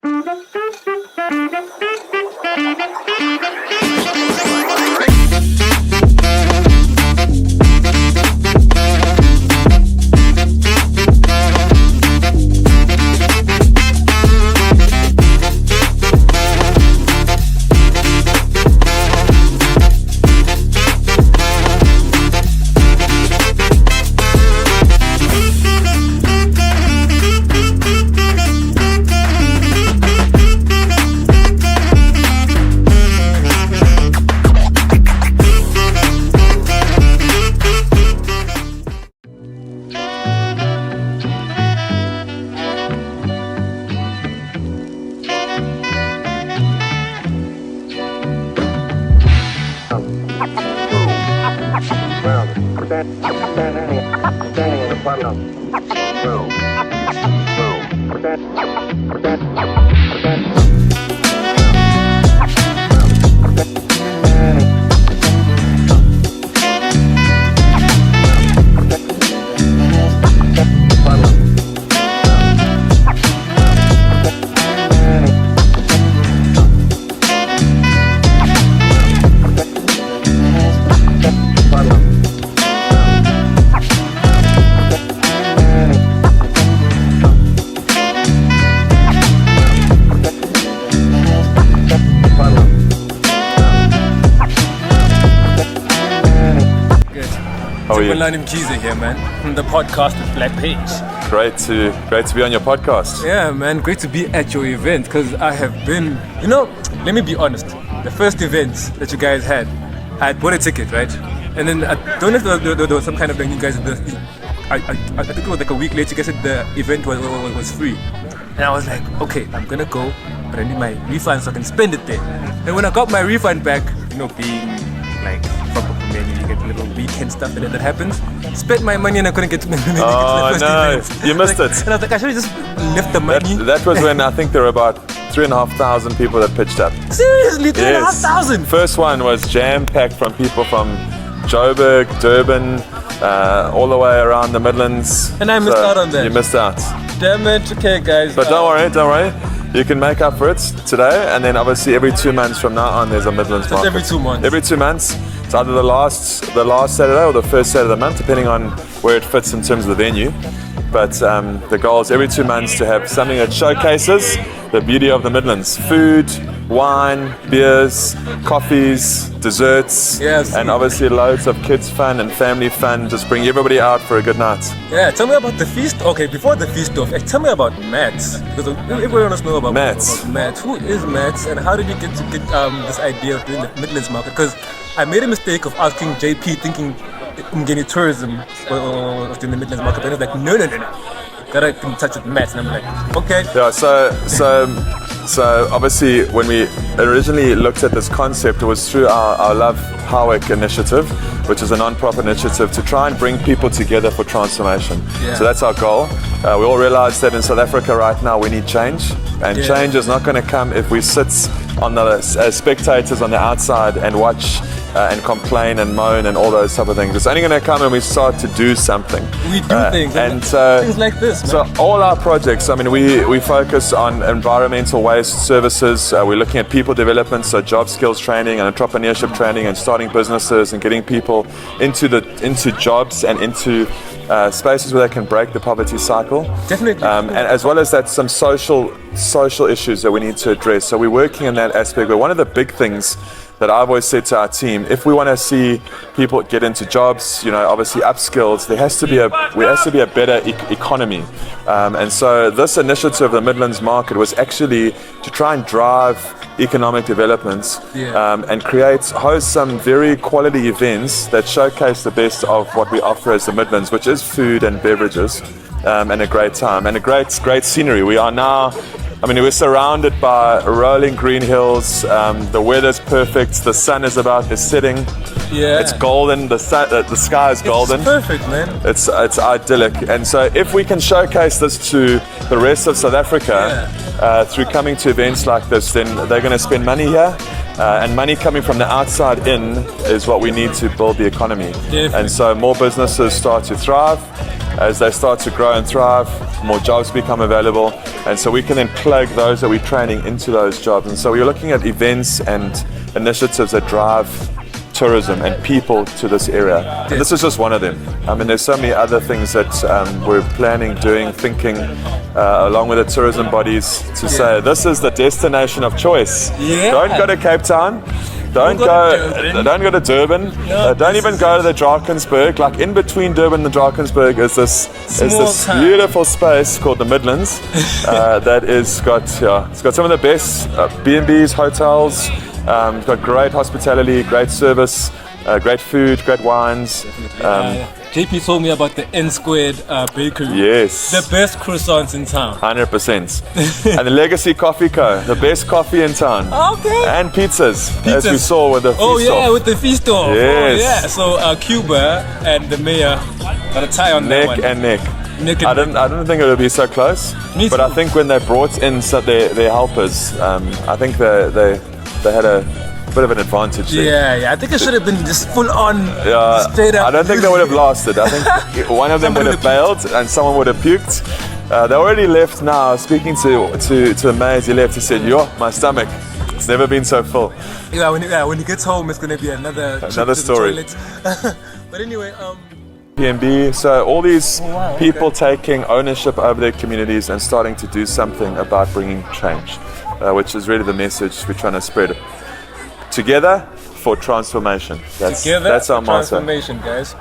Standing in the bottom. Learning Kiza here, man, from the podcast with Black Page. Great to be on your podcast. Yeah, man, great to be at your event because I have been, let me be honest. The first event that you guys had, I had bought a ticket, right? And then I don't know if there was some kind of thing you guys. I think it was like a week later. You guys said the event was free, and I was like, okay, I'm gonna go, but I need my refund so I can spend it there. And when I got my refund back, being like proper menu, you get a little weekend stuff and that happens. Spent my money and I couldn't get to the first event. You missed it. And I was like, I should have just left the money. That was when I think there were about 3,500 people that pitched up. Seriously, 3,500? Yes. First one was jam-packed from people from Joburg, Durban, all the way around the Midlands. And I missed out on that. You missed out. Damn it. Okay, guys. But don't worry. You can make up for it today, and then obviously every 2 months from now on, there's a Midlands Market. Every 2 months. Every 2 months. It's either the last Saturday or the first Saturday of the month, depending on where it fits in terms of the venue. But the goal is every 2 months to have something that showcases the beauty of the Midlands. Food, wine, beers, coffees, desserts, yes, and obviously loads of kids fun and family fun. Just bring everybody out for a good night. Yeah, tell me about the feast. Okay, before the feast off, tell me about Matt. Because everyone wants to know about Matt. Who is Matt, and how did you get this idea of doing the Midlands Market? Because I made a mistake of asking JP, thinking Umgeni Tourism was doing the Midlands Market, and he was like, no. Gotta get in touch with Matt, and I'm like, okay. Yeah, so obviously when we originally looked at this concept, it was through our Love Howick initiative, which is a non-profit initiative to try and bring people together for transformation. Yeah. So that's our goal. We all realize that in South Africa right now we need change, and change is not going to come if we sit as spectators on the outside and watch and complain and moan and all those type of things. It's only going to come when we start to do something. We do things, and things like this, man. So all our projects, we focus on environmental waste services. We're looking at people development, so job skills training and entrepreneurship training and starting businesses and getting people into jobs and into spaces where they can break the poverty cycle. Definitely. And as well as that, some social issues that we need to address. So we're working in that aspect. But one of the big things that I've always said to our team, if we want to see people get into jobs, obviously upskills, there has to be a better economy. And so this initiative, the Midlands Market, was actually to try and drive economic developments and host some very quality events that showcase the best of what we offer as the Midlands, which is food and beverages, and a great time and a great scenery. We are now, we're surrounded by rolling green hills. The weather's perfect. The sun is setting. Yeah. It's golden. The sky is golden. It's perfect, man. It's idyllic. And so if we can showcase this to the rest of South Africa through coming to events like this, then they're going to spend money here. And money coming from the outside in is what we need to build the economy. Definitely. And so more businesses start to thrive. As they start to grow and thrive, more jobs become available. And so we can then plug those that we're training into those jobs. And so we're looking at events and initiatives that drive tourism and people to this area. And this is just one of them. I mean, there's so many other things that we're planning, doing, thinking, along with the tourism bodies to say this is the destination of choice. Yeah. Don't go to Cape Town. Don't go to Durban. Don't even go to the Drakensberg. Like in between Durban and the Drakensberg is this beautiful space called the Midlands that is it's got some of the best B&Bs, hotels. It's got great hospitality, great service, great food, great wines. JP told me about the N Squared bakery. Yes. The best croissants in town. 100%. And the Legacy Coffee Co., the best coffee in town. Okay. And pizzas, as we saw with the feast Oh yeah, off. with the feast off. Yes. Oh, yeah. So Cuba and the mayor got a tie on that one. Neck and neck. Neck and I didn't think it would be so close. Me But too. I think when they brought in their helpers, I think they had a bit of an advantage there. Yeah. I think it should have been just full on, Yeah, straight up. I don't think they would have lasted. I think one of them would have bailed and someone would have puked. They already left now. Speaking to the maids, he left. He said, "Yo, my stomach, it's never been so full." Yeah, when he gets home, it's gonna be another trip to the story. toilet. But anyway, P&B. So all these people taking ownership over their communities and starting to do something about bringing change, which is really the message we're trying to spread. Together for transformation. That's our motto. Transformation, guys.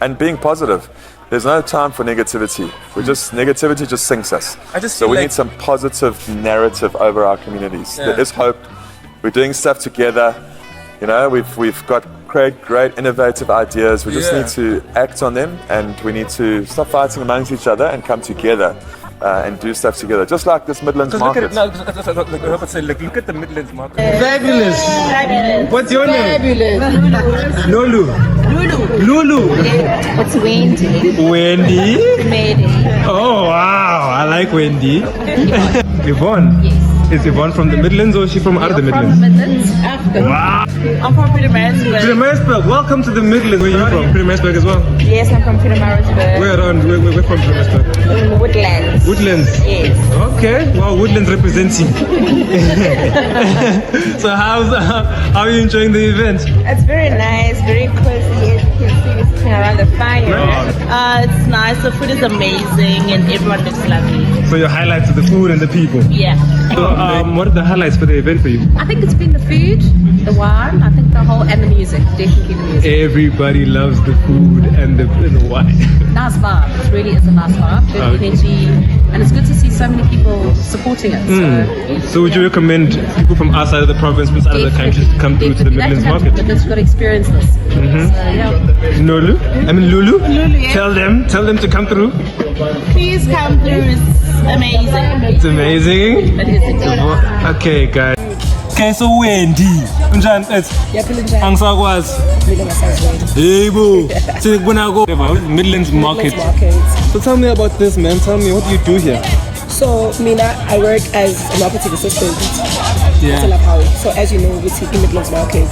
And being positive. There's no time for negativity. Negativity just sinks us. So we need some positive narrative over our communities. Yeah. There is hope. We're doing stuff together. You know, we've got great innovative ideas. We just need to act on them, and we need to stop fighting amongst each other and come together and do stuff together. Just like this Midlands Market. Look at the Midlands Market. Fabulous. What's your name? Fabulous. Lulu. Lulu. It's Wendy. Wendy. Made. Oh wow, I like Wendy. Yvonne. Yes. Is Yvonne from the Midlands or is she from out of the From Midlands? the Midlands. Africa. Wow. I'm from Pietermaritzburg. Pietermaritzburg. Welcome to the Midlands. Where are you from? Pietermaritzburg as well. Yes, I'm from Pietermaritzburg. Where around? We're from Pietermaritzburg. Woodlands. Woodlands. Yes. Okay. Well, Woodlands representing. So how are you enjoying the event? It's very nice, very cozy. As you can see, we're sitting around the fire. It's nice. The food is amazing, and everyone looks lovely. So your highlights are the food and the people. Yeah. So what are the highlights for the event for you? I think it's been the food, the wine, I think the whole, and the music, definitely the music. Everybody loves the food and the wine. Nice vibe, it really is a nice vibe, good energy, and it's good to see so many people supporting it. So would you recommend people from outside of the province, from outside of the country to come through to the Midlands Market? Because you've got to experience this. So, yeah. Lulu? Lulu, yeah. Tell them to come through. Please come through. It's amazing. It's amazing. It is exactly. Okay, guys. Okay, so Wendy, angisakwazi. Yebo. Midlands Market. So tell me about this, man. Tell me, what do you do here? So, Mina, I work as a marketing assistant Yeah. at Love House. So, as you know, with the Midlands Market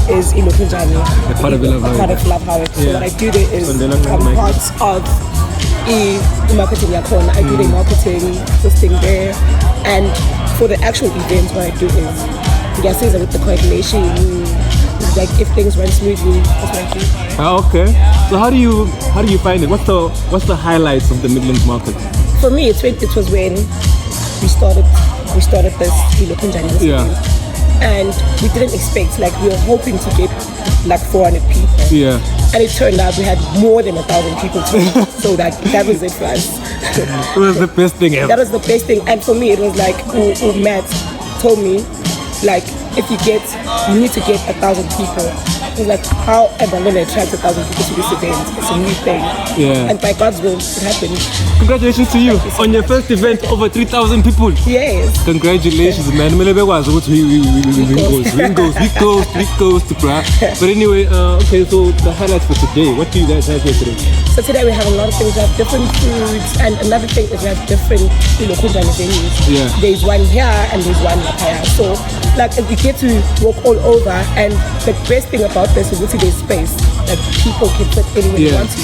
is in Okunjani, part of Love House. part of Love House. So, Yeah. what I do there is So, I'm part of the marketing yakona. I do the marketing, this thing there. And for the actual events, what I do is, with the coordination, like if things run smoothly, that's what I do. Okay. So how do you find it? What's the highlights of the Midlands Market? For me, it was when we started this Ilokunjani Yeah. and we didn't expect, like we were hoping to get like 400 people. Yeah. And it turned out we had more than 1,000 people too. So that was it for us. It was the best thing ever. That was the best thing. And for me, it was like Matt told me, like if you need to get 1,000 people It's like, how am I going to attract 1,000 people to this event? It's a new thing. Yeah. And by God's will, it happened. Congratulations to you on your first event, over 3,000 people. Yes. Congratulations, man. We goes, bruh. But anyway, okay, so the highlights for today. What do you guys have here today? So today we have a lot of things. We have different foods, and another thing is we have different, venues. Yeah. There's one here and there's one up here. So like we get to walk all over, and the best thing about this is there's space that people can fit anywhere they want to.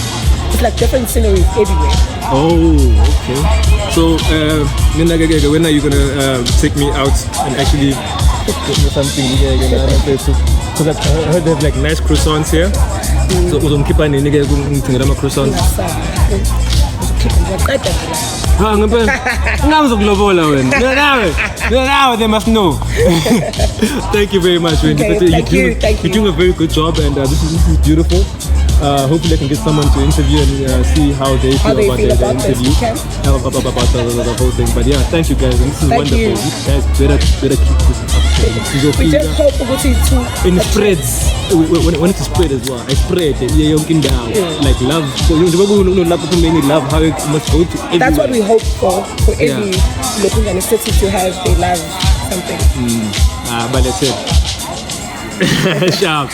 It's like different sceneries everywhere. Oh, okay. So when are you gonna take me out and actually get me something? Because I heard they have like nice croissants here. So keep on croissants. They must know. Thank you very much, Wendy. Okay, thank you. You're doing a very good job, and this is beautiful. Hopefully I can get someone to interview and see how they feel about the interview, about the whole thing. But yeah, thank you guys, and this is wonderful. You guys better keep this up. We just hope to and it spreads. When it's spread as well, I spread like love. Love how it must go to everywhere. That's what we hope for every local city to have. They love something. But that's it. Shout.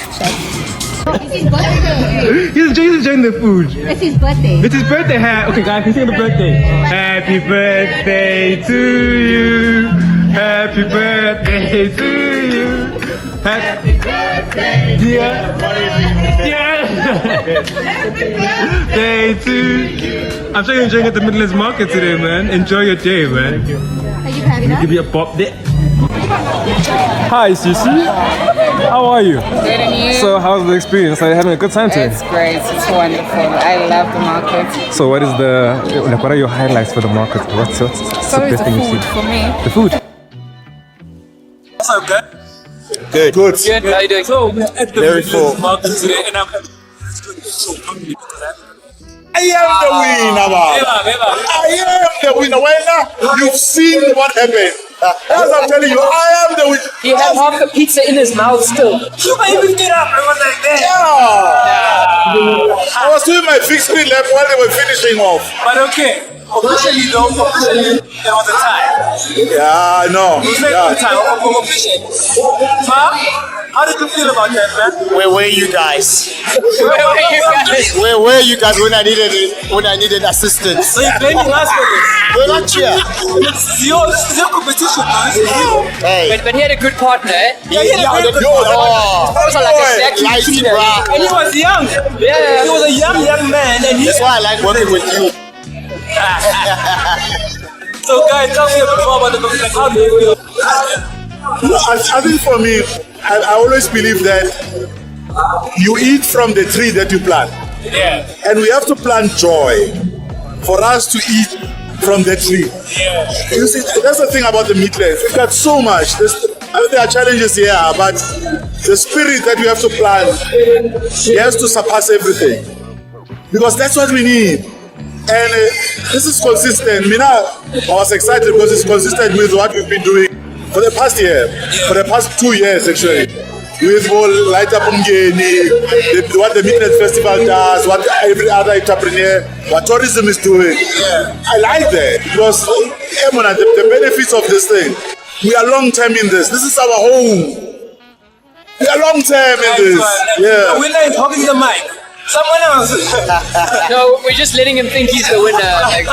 It's his birthday. He's enjoying the food. It's his birthday. It's his birthday. Okay, guys, can you sing the birthday? Happy birthday to you. Happy birthday to you. Happy birthday, dear. Day to you. I'm sure you're enjoying at the Midlands Market today, man. Enjoy your day, man. Are you happy now? Give you a pop there. Hi, Sisi. How are you? Good, and you? So, how's the experience? Are you having a good time today? It's great. It's wonderful. I love the market. So, what are your highlights for the market? What's the best thing you've seen? For me. The food. What's up, guys? Good. Good. How you doing? So, we're at the Very Midlands full. Market today, and I'm so hungry because I am the winner, man. I am the winner. When you've seen what happened. As I'm telling you, I am the winner. He had half the pizza in his mouth still. you might even get up. I was like, Yeah. I was doing my fixed screen lap while they were finishing off. But okay. Officially, though, there was a tie. Yeah, I know. It was like a tie. Officially. How did you feel about that, man? Where were you guys? Where were you guys? Where were you guys when I needed assistance? So you're blaming us for this? We're not here. This is your competition, man. This is you. Hey. But he had a good partner, eh? Yeah, he had a very good one. Was like a vacuum Light, cleaner. bruh. And he was young. Yeah. He was a young man. And That's why I like working with you. So guys, tell me a bit more about the competition. How do you feel? I think for me, I always believe that you eat from the tree that you plant. Yeah. And we have to plant joy for us to eat from the tree. Yeah. You see, that's the thing about the Midlands. We've got so much. There are challenges here, but the spirit that you have to plant, it has to surpass everything. Because that's what we need. And this is consistent. I was excited because it's consistent with what we've been doing for the past year, for the past 2 years actually. With all Light Up Umgeni, what the Midlands Festival does, what every other entrepreneur, what tourism is doing. I like that because the benefits of this thing, we are long term in this. This is our home. We are long term in this. Yeah. The winner is holding the mic. Someone else. No, we're just letting him think he's the winner. Like,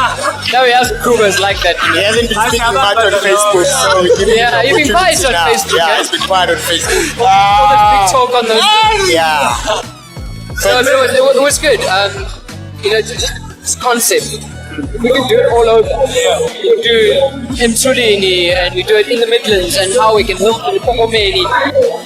now he has Cuba's like that. He hasn't been speaking much on Facebook, so we give him Yeah, you've been quiet on now. Facebook. Yeah, eh? he's been quiet on Facebook. All this big talk on those. Yeah. So it was good. Just this concept. We can do it all over. We can do in Sudini and we do it in the Midlands and how we can help the Pokomeni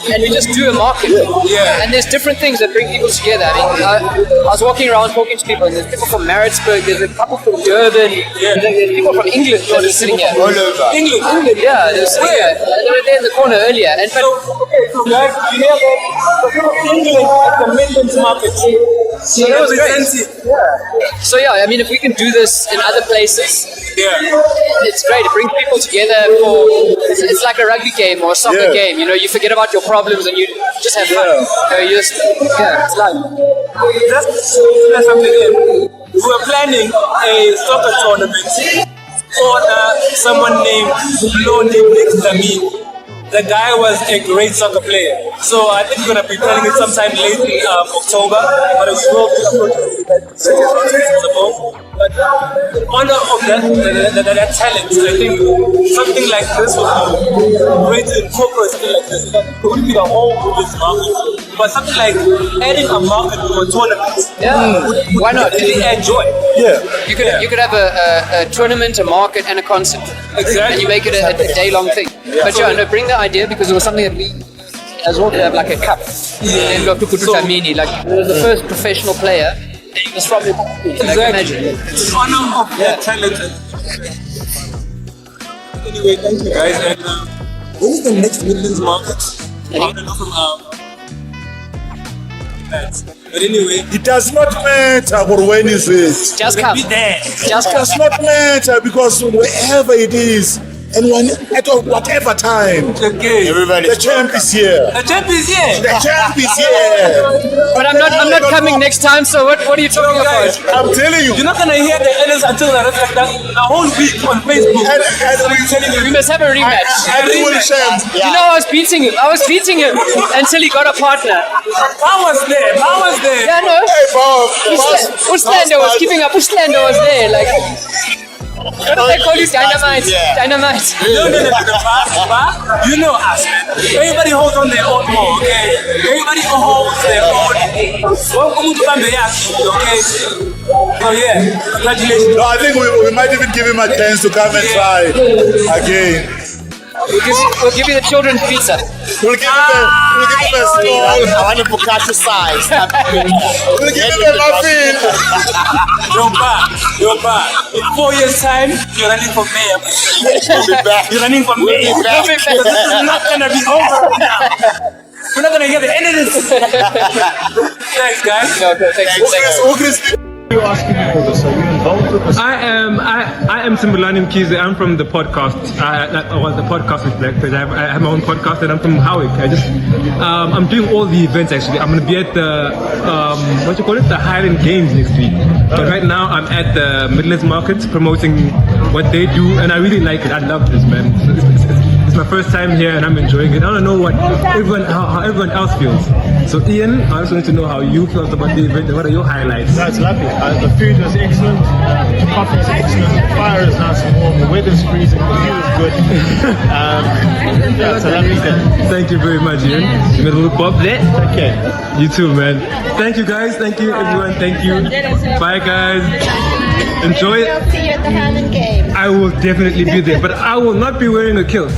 and we just do a market. Yeah. And there's different things that bring people together. I mean, I was walking around talking to people and there's people from Maritzburg, there's a couple from Durban, there's people from England who are just sitting here. All over. England, yeah. They were sitting here. They were there in the corner earlier. And but Okay, so guys, you hear that? The people England at the Midlands Market. So that was great. So yeah, I mean, if we can do this in other places, it's great. It brings people together for. It's like a rugby game or a soccer game. You know, you forget about your problems and you just have fun. You just, it's like. Just something in. We were planning a soccer tournament for someone named Nick. The guy was a great soccer player. So I think we're going to be planning it sometime late in October. But it will be But honor of that talent, I think something like this would be great to incorporate something like this. It wouldn't be the whole Midlands Market, but something like adding a market to a tournament. Why not? Really enjoy. You could have a tournament, a market, and a concert. Exactly. And you make it a day-long thing. But bring the idea because it was something that we as well to have like a cup. And Dr. Kututamini, like he was the first professional player. And he was from the imagine. It's an honor of their talent. Anyway, thank you guys. And when is the next Midlands Market? I don't know from but anyway, it does not matter for when is it. Just come. Be there. Just It does not matter because wherever it is, and at whatever time, Okay. the champ is here. The champ is here. The champ is here. But I'm not coming next time. So what are you talking about? I'm telling you. You're not gonna hear the edits until the rest of a whole week on Facebook. We must have a rematch. And we will share. You know, I was beating him until he got a partner. I was there. Yeah, no. Hey, Bob. Ustando was keeping up. Ustando was there, like. What do they call you? Dynamite. Dynamite. No. You know us, man. Everybody holds on their own more, okay? Everybody holds their own. Okay? So yeah, congratulations. No, I think we might even give him a chance to come and try again. We'll give you the children's pizza. We'll give him a small. I want a focaccia size. We'll give him a muffin. You're back. In 4 years' time, you're running for mayor. We'll be back. You're running for mayor. We'll be back. This is not gonna be over now. We're not gonna hear the end of this. Thanks, guys. Thanks. You asking me all this? Are you involved with this? I am Simbulani Mkhize. I'm from the podcast. The podcast is Black Page. I have my own podcast and I'm from Howick. I'm doing all the events actually. I'm gonna be at the the Highland Games next week. But right now I'm at the Midlands Market promoting what they do, and I really like it. I love this, man. It's my first time here and I'm enjoying it. I don't know how everyone else feels. So Ian, I also need to know how you felt about the event and what are your highlights? That's lovely. The food was excellent, the coffee is excellent, the fire is nice and warm, the weather's freezing, the view is good. It's a lovely day. Thank you very much, Ian. You made a little pop there. Okay. You too, man. Thank you guys. Thank you everyone. Thank you. Bye guys. Enjoy it. See you at the Highland Games. I will definitely be there, but I will not be wearing a kilt.